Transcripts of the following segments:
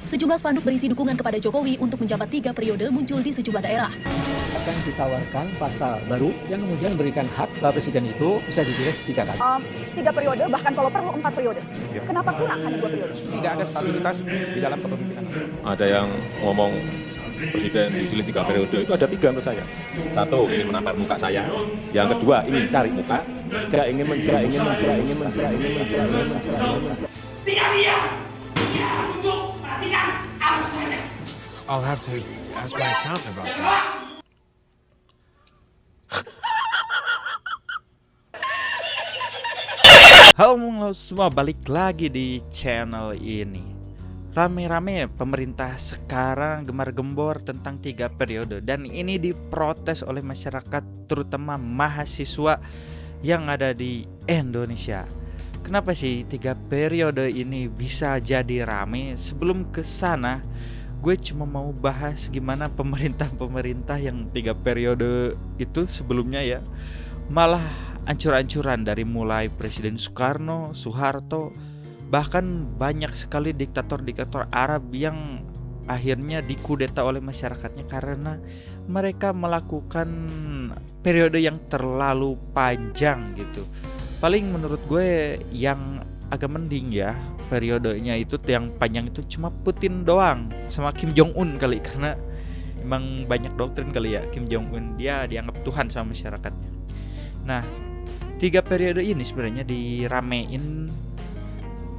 Sejumlah spanduk berisi dukungan kepada Jokowi untuk menjabat 3 periode muncul di sejumlah daerah. Akan ditawarkan pasal baru yang kemudian memberikan hak presiden itu bisa dipilih 3 kali. 3 periode, bahkan kalau perlu 4 periode. Ya. Kenapa kurang hanya 2 periode? Tidak ada stabilitas di dalam kepemimpinan. Ada yang ngomong presiden dipilih 3 periode, itu ada 3 menurut saya. Satu, ingin menampar muka saya. Yang kedua, ingin cari muka. Tiga, ingin menjual. Tidak diam! Dia untuk perhatikan arus saya. I'll have to ask my accountant about that. Keluar! Halo semua, balik lagi di channel ini. Rame-rame pemerintah sekarang gemar-gembor tentang 3 periode, dan ini diprotes oleh masyarakat, terutama mahasiswa yang ada di Indonesia. Kenapa sih 3 periode ini bisa jadi rame? Sebelum ke sana, gue cuma mau bahas gimana pemerintah yang 3 periode itu sebelumnya ya malah ancur-ancuran, dari mulai Presiden Soekarno, Soeharto, bahkan banyak sekali diktator-diktator Arab yang akhirnya dikudeta oleh masyarakatnya karena mereka melakukan periode yang terlalu panjang gitu. Paling menurut gue yang agak mending ya periodenya itu yang panjang itu cuma Putin doang sama Kim Jong Un kali, karena emang banyak doktrin kali ya Kim Jong Un, dia dianggap Tuhan sama masyarakatnya. Nah, 3 periode ini sebenarnya diramein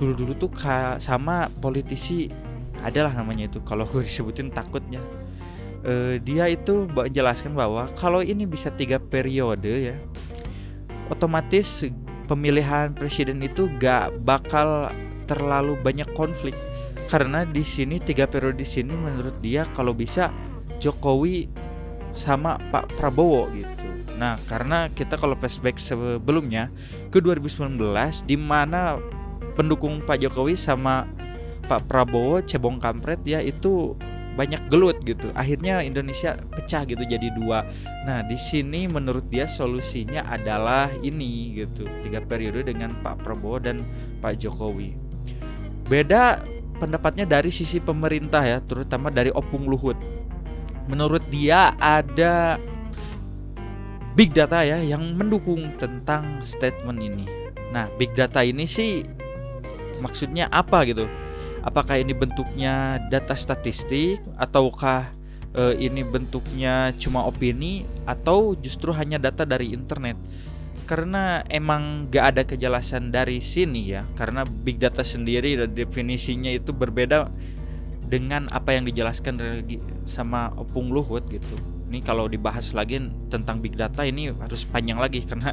dulu tuh sama politisi, adalah namanya itu, kalau gue disebutin takutnya. Dia itu menjelaskan bahwa kalau ini bisa 3 periode ya, otomatis pemilihan presiden itu gak bakal terlalu banyak konflik, karena di sini 3 periode di sini menurut dia kalau bisa Jokowi sama Pak Prabowo gitu. Nah, karena kita kalau flashback sebelumnya ke 2019 di mana pendukung Pak Jokowi sama Pak Prabowo cebong kampret ya, itu banyak gelut gitu. Akhirnya Indonesia pecah gitu jadi 2. Nah, di sini menurut dia solusinya adalah ini gitu, 3 periode dengan Pak Prabowo dan Pak Jokowi. Beda pendapatnya dari sisi pemerintah ya, terutama dari Opung Luhut. Menurut dia ada big data ya yang mendukung tentang statement ini. Nah, big data ini sih maksudnya apa gitu? Apakah ini bentuknya data statistik, ataukah ini bentuknya cuma opini, atau justru hanya data dari internet? Karena emang gak ada kejelasan dari sini ya, karena big data sendiri dan definisinya itu berbeda dengan apa yang dijelaskan sama Opung Luhut gitu. Ini kalau dibahas lagi tentang big data ini harus panjang lagi karena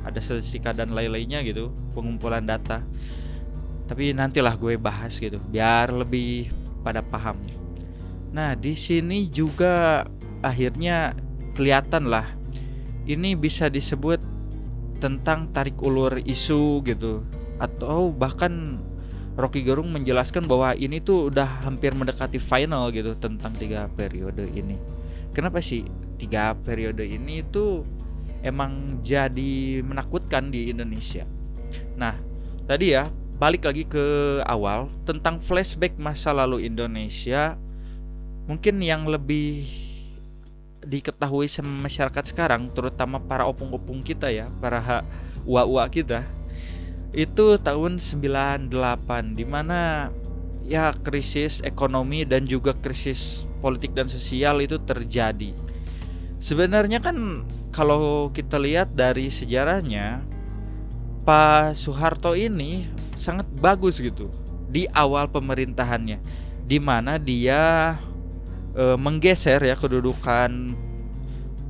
ada statistika dan lain-lainnya gitu, pengumpulan data. Tapi nantilah gue bahas gitu biar lebih pada paham. Nah, di sini juga akhirnya kelihatan lah ini bisa disebut tentang tarik ulur isu gitu, atau bahkan Rocky Gerung menjelaskan bahwa ini tuh udah hampir mendekati final gitu tentang 3 periode ini. Kenapa sih 3 periode ini tuh emang jadi menakutkan di Indonesia? Nah, tadi ya balik lagi ke awal tentang flashback masa lalu Indonesia. Mungkin yang lebih diketahui sama masyarakat sekarang, terutama para opung-opung kita ya, para uwa-uwa kita, itu tahun 98 dimana ya krisis ekonomi dan juga krisis politik dan sosial itu terjadi. Sebenarnya kan kalau kita lihat dari sejarahnya, Pak Soeharto ini sangat bagus gitu di awal pemerintahannya, di mana dia menggeser ya kedudukan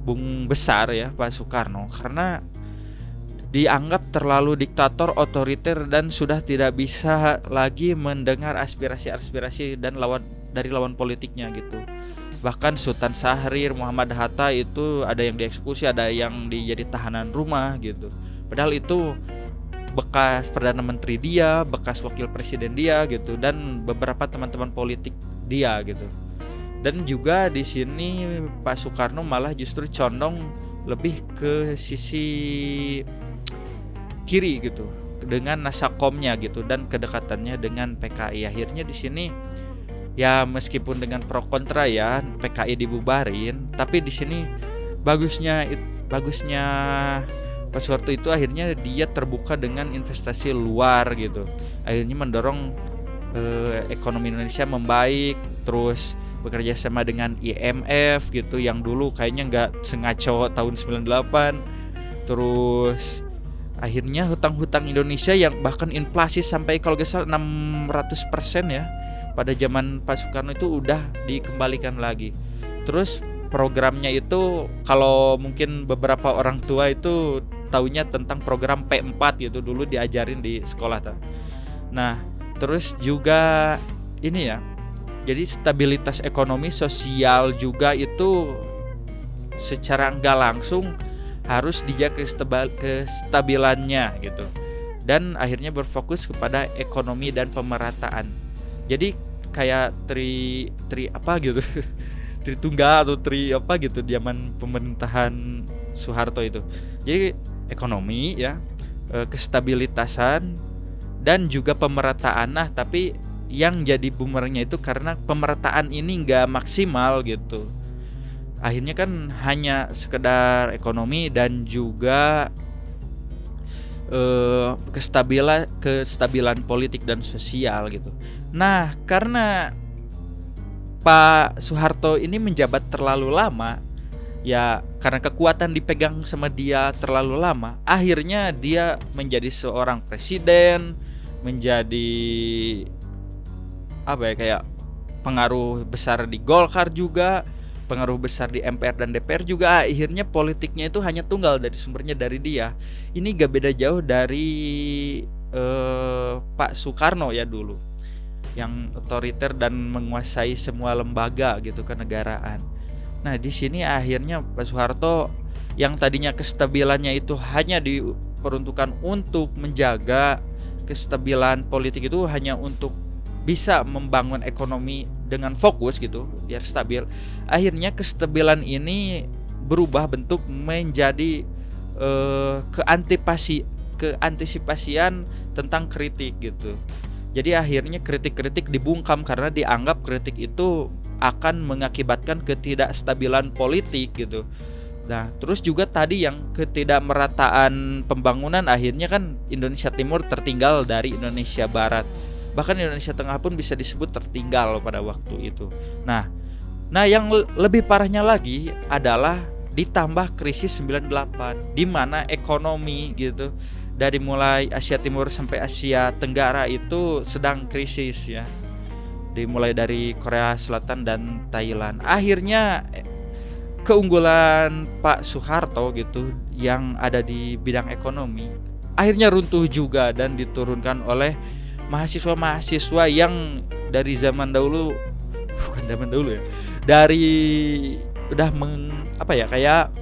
bung besar ya Pak Soekarno, karena dianggap terlalu diktator, otoriter, dan sudah tidak bisa lagi mendengar aspirasi-aspirasi dan dari lawan politiknya gitu. Bahkan Sultan Syahrir, Muhammad Hatta itu ada yang dieksekusi, ada yang jadi tahanan rumah gitu. Padahal itu bekas Perdana Menteri dia, bekas Wakil Presiden dia gitu, dan beberapa teman-teman politik dia gitu. Dan juga di sini Pak Soekarno malah justru condong lebih ke sisi kiri gitu dengan nasakomnya gitu dan kedekatannya dengan PKI. Akhirnya di sini Ya meskipun dengan pro kontra ya PKI dibubarin, tapi di sini bagusnya Pak Soeharto itu akhirnya dia terbuka dengan investasi luar gitu. Akhirnya mendorong ekonomi Indonesia membaik, terus bekerja sama dengan IMF gitu yang dulu kayaknya nggak sengaco tahun 98. Terus akhirnya hutang-hutang Indonesia yang bahkan inflasi sampai kalau nggak salah 600% ya pada zaman Pak Soekarno itu udah dikembalikan lagi. Terus programnya itu kalau mungkin beberapa orang tua itu taunya tentang program P4 gitu, dulu diajarin di sekolah tuh. Nah, terus juga ini ya. Jadi stabilitas ekonomi sosial juga itu secara nggak langsung harus dijaga kestabilannya gitu. Dan akhirnya berfokus kepada ekonomi dan pemerataan. Jadi kayak tri apa gitu. Tritunggal atau apa gitu zaman pemerintahan Soeharto itu. Jadi ekonomi ya, kestabilitasan dan juga pemerataan. Nah, tapi yang jadi bumerangnya itu karena pemerataan ini nggak maksimal gitu. Akhirnya kan hanya sekedar ekonomi dan juga kestabilan politik dan sosial gitu. Nah, karena Pak Soeharto ini menjabat terlalu lama, ya karena kekuatan dipegang sama dia terlalu lama, akhirnya dia menjadi seorang presiden, menjadi apa ya, kayak pengaruh besar di Golkar juga, pengaruh besar di MPR dan DPR juga. Akhirnya politiknya itu hanya tunggal, dari sumbernya dari dia. Ini gak beda jauh dari Pak Soekarno ya dulu, yang otoriter dan menguasai semua lembaga gitu kenegaraan. Nah, di sini akhirnya Pak Soeharto yang tadinya kestabilannya itu hanya diperuntukkan untuk menjaga kestabilan politik, itu hanya untuk bisa membangun ekonomi dengan fokus gitu biar stabil. Akhirnya kestabilan ini berubah bentuk menjadi keantisipasian tentang kritik gitu. Jadi akhirnya kritik-kritik dibungkam karena dianggap kritik itu akan mengakibatkan ketidakstabilan politik gitu. Nah, terus juga tadi yang ketidakmerataan pembangunan, akhirnya kan Indonesia Timur tertinggal dari Indonesia Barat. Bahkan Indonesia Tengah pun bisa disebut tertinggal pada waktu itu. Nah yang lebih parahnya lagi adalah ditambah krisis 98, di mana ekonomi gitu dari mulai Asia Timur sampai Asia Tenggara itu sedang krisis ya. Dimulai dari Korea Selatan dan Thailand. Akhirnya keunggulan Pak Soeharto gitu yang ada di bidang ekonomi akhirnya runtuh juga dan diturunkan oleh mahasiswa-mahasiswa yang dari zaman dahulu, bukan zaman dulu ya, dari udah kayak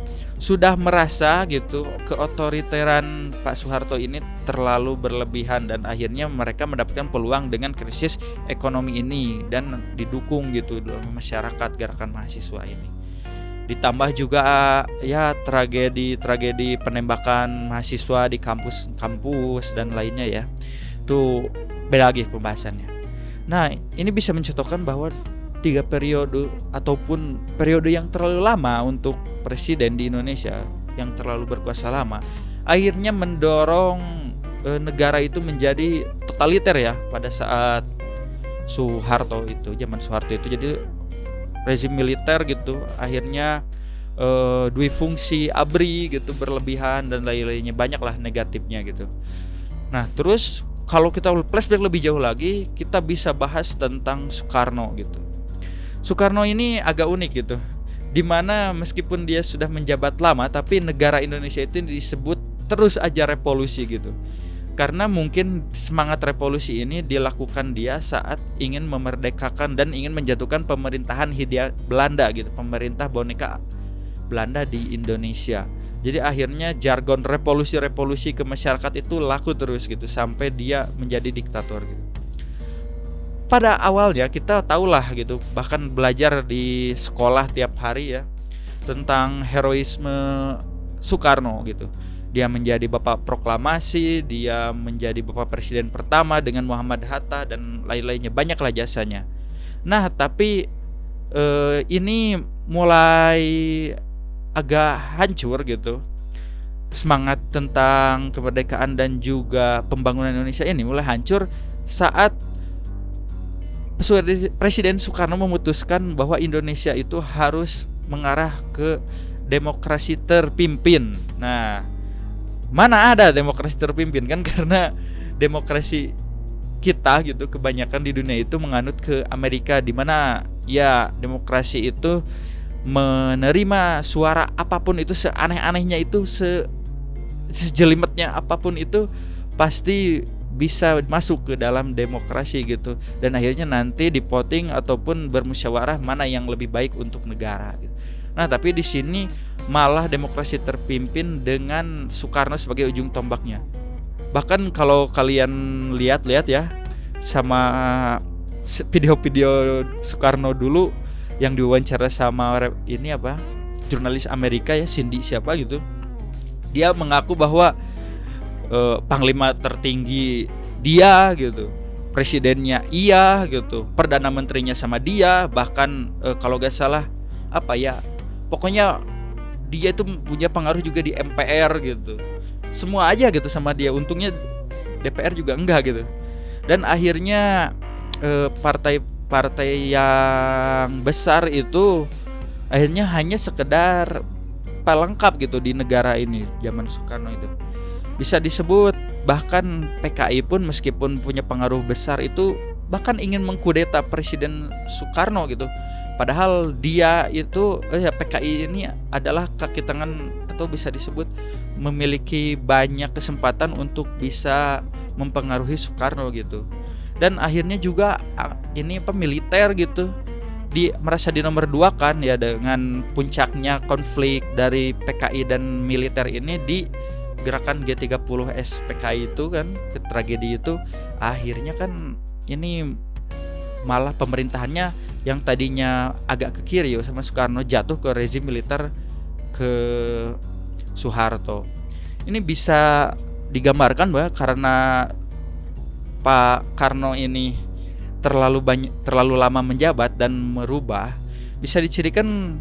sudah merasa gitu keotoriteran Pak Soeharto ini terlalu berlebihan, dan akhirnya mereka mendapatkan peluang dengan krisis ekonomi ini dan didukung gitu dalam masyarakat gerakan mahasiswa ini. Ditambah juga ya tragedi penembakan mahasiswa di kampus dan lainnya ya. Itu beda lagi pembahasannya. Nah, ini bisa mencontohkan bahwa 3 periode ataupun periode yang terlalu lama untuk presiden di Indonesia, yang terlalu berkuasa lama, akhirnya mendorong negara itu menjadi totaliter ya pada saat Soeharto itu, zaman Soeharto itu. Jadi rezim militer gitu, akhirnya duifungsi ABRI gitu berlebihan dan lain-lainnya, banyaklah negatifnya gitu. Nah, terus kalau kita flashback lebih jauh lagi, kita bisa bahas tentang Soekarno gitu. Soekarno ini agak unik gitu, dimana meskipun dia sudah menjabat lama, tapi negara Indonesia itu disebut terus aja revolusi gitu. Karena mungkin semangat revolusi ini dilakukan dia saat ingin memerdekakan dan ingin menjatuhkan pemerintahan Hindia Belanda gitu, pemerintah boneka Belanda di Indonesia. Jadi akhirnya jargon revolusi ke masyarakat itu laku terus gitu sampai dia menjadi diktator gitu. Pada awalnya kita tahulah gitu, bahkan belajar di sekolah tiap hari ya tentang heroisme Soekarno gitu. Dia menjadi bapak proklamasi, dia menjadi bapak presiden pertama dengan Muhammad Hatta dan lain-lainnya, banyaklah jasanya. Nah, tapi ini mulai agak hancur gitu. Semangat tentang kemerdekaan dan juga pembangunan Indonesia ini mulai hancur saat Presiden Soekarno memutuskan bahwa Indonesia itu harus mengarah ke demokrasi terpimpin. Nah, mana ada demokrasi terpimpin kan, karena demokrasi kita gitu kebanyakan di dunia itu menganut ke Amerika, di mana ya demokrasi itu menerima suara apapun itu, seaneh-anehnya itu, sejelimetnya apapun itu pasti bisa masuk ke dalam demokrasi gitu, dan akhirnya nanti divoting ataupun bermusyawarah mana yang lebih baik untuk negara gitu. Nah, tapi di sini malah demokrasi terpimpin dengan Soekarno sebagai ujung tombaknya. Bahkan kalau kalian lihat ya sama video-video Soekarno dulu yang diwawancara sama jurnalis Amerika ya, Cindy siapa gitu, dia mengaku bahwa panglima tertinggi dia gitu, presidennya iya gitu, perdana menterinya sama dia, bahkan kalau gak salah pokoknya dia itu punya pengaruh juga di MPR gitu, semua aja gitu sama dia. Untungnya DPR juga enggak gitu. Dan akhirnya partai-partai yang besar itu akhirnya hanya sekedar pelengkap gitu di negara ini zaman Soekarno itu. Bisa disebut bahkan PKI pun meskipun punya pengaruh besar itu bahkan ingin mengkudeta Presiden Soekarno gitu. Padahal dia itu PKI ini adalah kaki tangan atau bisa disebut memiliki banyak kesempatan untuk bisa mempengaruhi Soekarno gitu. Dan akhirnya juga ini militer gitu merasa di nomor 2 kan ya, dengan puncaknya konflik dari PKI dan militer ini di gerakan G30 SPKI itu kan, ke tragedi itu akhirnya kan ini malah pemerintahannya yang tadinya agak ke kiri sama Soekarno jatuh ke rezim militer ke Soeharto. Ini bisa digambarkan bahwa karena Pak Karno ini terlalu lama menjabat dan merubah, bisa dicirikan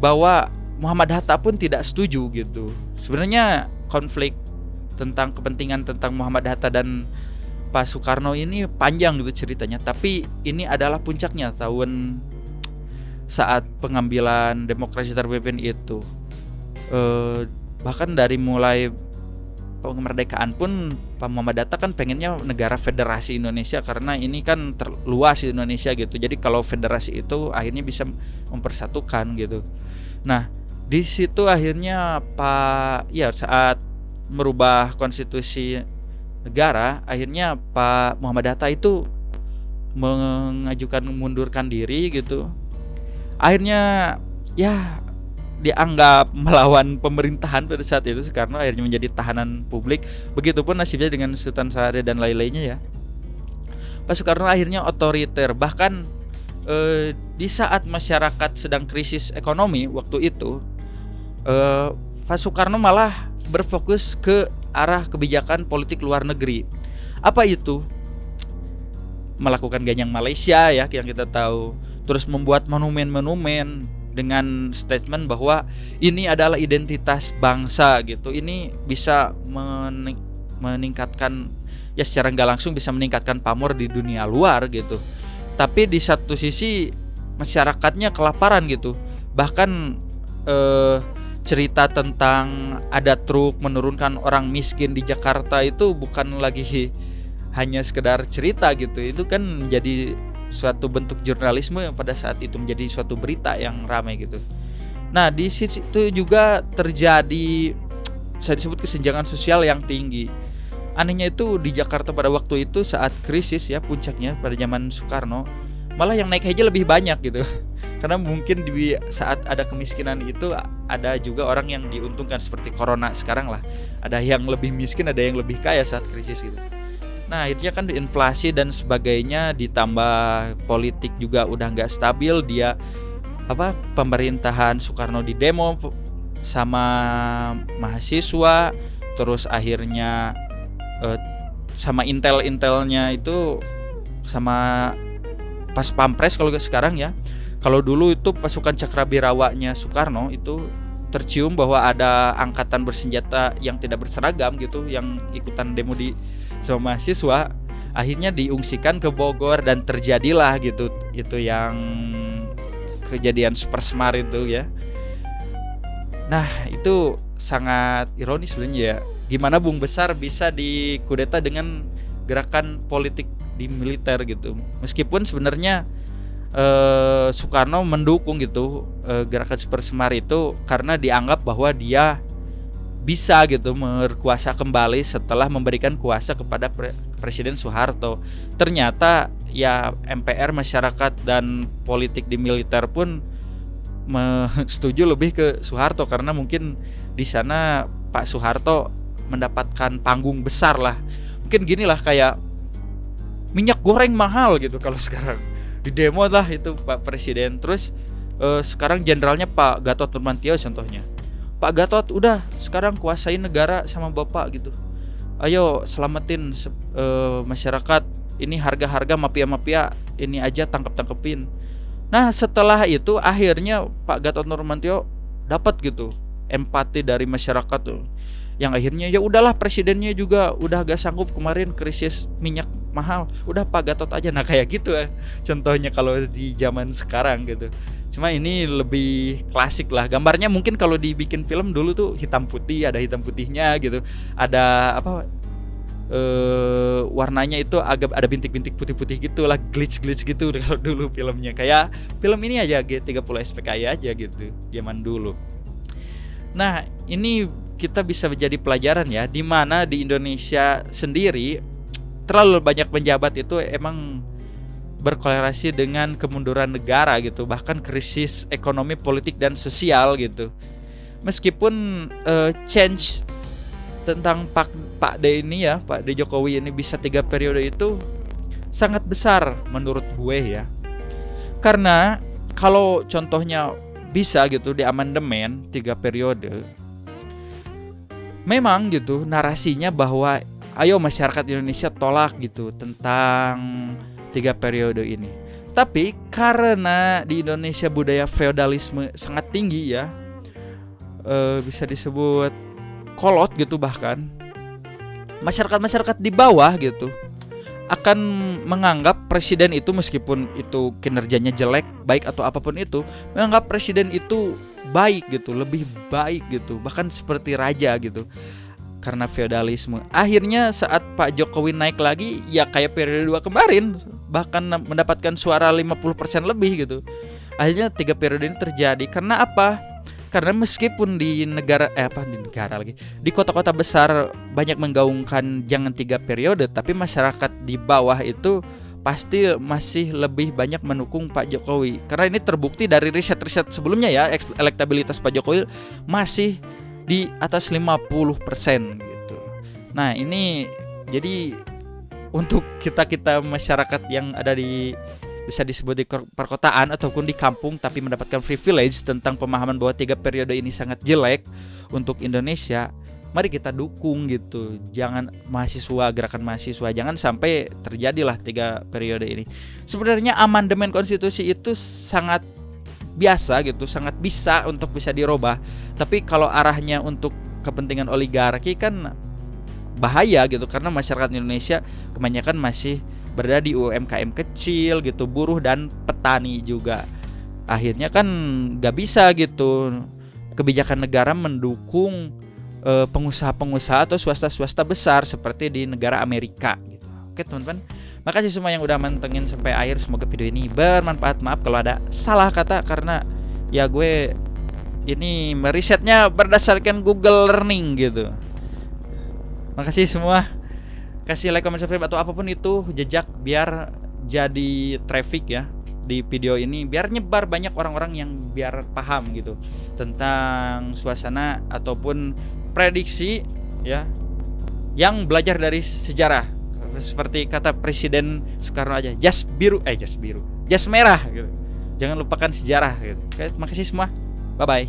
bahwa Muhammad Hatta pun tidak setuju gitu. Sebenarnya konflik tentang kepentingan tentang Muhammad Hatta dan Pak Soekarno ini panjang gitu ceritanya, tapi ini adalah puncaknya tahun saat pengambilan demokrasi terpimpin itu. Bahkan dari mulai kemerdekaan pun Pak Muhammad Hatta kan pengennya negara federasi Indonesia, karena ini kan terluas di Indonesia gitu. Jadi kalau federasi itu akhirnya bisa mempersatukan gitu. Nah, di situ akhirnya saat merubah konstitusi negara, akhirnya Pak Muhammad Hatta itu mengajukan mengundurkan diri gitu. Akhirnya ya dianggap melawan pemerintahan pada saat itu, karena akhirnya menjadi tahanan publik. Begitupun nasibnya dengan Sultan Syahrir dan lain-lainnya ya. Pak Soekarno akhirnya otoriter. Bahkan di saat masyarakat sedang krisis ekonomi waktu itu, Pak Soekarno malah berfokus ke arah kebijakan politik luar negeri. Apa itu? Melakukan ganyang Malaysia ya, yang kita tahu. Terus membuat monumen-monumen dengan statement bahwa ini adalah identitas bangsa gitu. Ini bisa meningkatkan ya, secara nggak langsung bisa meningkatkan pamor di dunia luar gitu. Tapi di satu sisi masyarakatnya kelaparan gitu. Bahkan cerita tentang ada truk menurunkan orang miskin di Jakarta itu bukan lagi hanya sekedar cerita gitu. Itu kan menjadi suatu bentuk jurnalisme yang pada saat itu menjadi suatu berita yang ramai gitu. Nah, di situ juga terjadi bisa disebut kesenjangan sosial yang tinggi. Anehnya itu di Jakarta pada waktu itu saat krisis ya, puncaknya pada zaman Soekarno, malah yang naik haji lebih banyak gitu. Karena mungkin di saat ada kemiskinan itu ada juga orang yang diuntungkan, seperti corona sekarang lah. Ada yang lebih miskin, ada yang lebih kaya saat krisis gitu. Nah, akhirnya kan inflasi dan sebagainya, ditambah politik juga udah nggak stabil. Dia pemerintahan Soekarno di demo sama mahasiswa, terus akhirnya sama intelnya itu sama pas Pampres kalau sekarang ya. Kalau dulu itu pasukan Cakrabirawanya Soekarno itu tercium bahwa ada angkatan bersenjata yang tidak berseragam gitu yang ikutan demo sama mahasiswa, akhirnya diungsikan ke Bogor dan terjadilah gitu itu yang kejadian super smart itu ya. Nah, itu sangat ironis sebenarnya ya. Gimana Bung Besar bisa dikudeta dengan gerakan politik di militer gitu. Meskipun sebenarnya Soekarno mendukung gitu gerakan super smart itu karena dianggap bahwa dia bisa gitu berkuasa kembali setelah memberikan kuasa kepada Presiden Soeharto. Ternyata ya MPR, masyarakat dan politik di militer pun setuju lebih ke Soeharto karena mungkin di sana Pak Soeharto mendapatkan panggung besar lah. Mungkin gini lah kayak minyak goreng mahal gitu kalau sekarang di demo lah itu Pak Presiden. Terus sekarang jenderalnya Pak Gatot Nurmantio contohnya. Pak Gatot udah sekarang kuasain negara sama Bapak gitu. Ayo selamatin masyarakat. Ini harga-harga mafia-mafia ini aja tangkep-tangkepin. Nah setelah itu akhirnya Pak Gatot Nurmantio dapat gitu empati dari masyarakat tuh. Yang akhirnya ya udahlah presidennya juga udah gak sanggup kemarin krisis minyak mahal, udah Pak Gatot aja. Nah kayak gitu contohnya kalau di zaman sekarang gitu. Cuma ini lebih klasik lah gambarnya. Mungkin kalau dibikin film dulu tuh hitam putih, ada hitam putihnya gitu, ada apa warnanya itu agak ada bintik-bintik putih-putih gitu lah, glitch gitu kalau dulu filmnya. Kayak film ini aja G30 SPKI aja gitu zaman dulu. Nah ini kita bisa menjadi pelajaran ya, di mana di Indonesia sendiri terlalu banyak penjabat itu emang berkorelasi dengan kemunduran negara gitu, bahkan krisis ekonomi, politik dan sosial gitu. Meskipun change tentang Pak D ini ya, Pak D Jokowi ini bisa 3 periode itu sangat besar menurut gue ya. Karena kalau contohnya bisa gitu di amandemen 3 periode, memang gitu narasinya bahwa ayo masyarakat Indonesia tolak gitu tentang 3 periode ini. Tapi karena di Indonesia budaya feodalisme sangat tinggi ya, bisa disebut kolot gitu, bahkan masyarakat di bawah gitu akan menganggap presiden itu meskipun itu kinerjanya jelek, baik atau apapun itu, menganggap presiden itu baik gitu, lebih baik gitu, bahkan seperti raja gitu. Karena feodalisme. Akhirnya saat Pak Jokowi naik lagi ya kayak periode 2 kemarin, bahkan mendapatkan suara 50% lebih gitu. Akhirnya 3 periode ini terjadi. Karena apa? Karena meskipun di di kota-kota besar banyak menggaungkan jangan 3 periode, tapi masyarakat di bawah itu pasti masih lebih banyak mendukung Pak Jokowi. Karena ini terbukti dari riset-riset sebelumnya ya, elektabilitas Pak Jokowi masih di atas 50% gitu. Nah ini jadi untuk kita masyarakat yang ada di bisa disebut di perkotaan ataupun di kampung tapi mendapatkan privilege tentang pemahaman bahwa 3 periode ini sangat jelek untuk Indonesia, mari kita dukung gitu. Jangan gerakan mahasiswa jangan sampai terjadilah 3 periode ini. Sebenarnya amandemen konstitusi itu sangat biasa gitu, sangat bisa untuk bisa dirubah. Tapi kalau arahnya untuk kepentingan oligarki kan bahaya gitu, karena masyarakat Indonesia kebanyakan masih berada di UMKM kecil gitu, buruh dan petani juga. Akhirnya kan gak bisa gitu kebijakan negara mendukung pengusaha-pengusaha atau swasta-swasta besar seperti di negara Amerika gitu. Oke teman-teman, makasih semua yang udah mantengin sampai akhir. Semoga video ini bermanfaat. Maaf kalau ada salah kata karena ya gue ini merisetnya berdasarkan Google Learning gitu. Makasih semua. Kasih like, comment, subscribe atau apapun itu jejak biar jadi traffic ya di video ini, biar nyebar banyak orang-orang yang biar paham gitu tentang suasana ataupun prediksi ya yang belajar dari sejarah. Seperti kata Presiden Soekarno aja, jas merah gitu. Jangan lupakan sejarah gitu. Oke, makasih semua. Bye bye.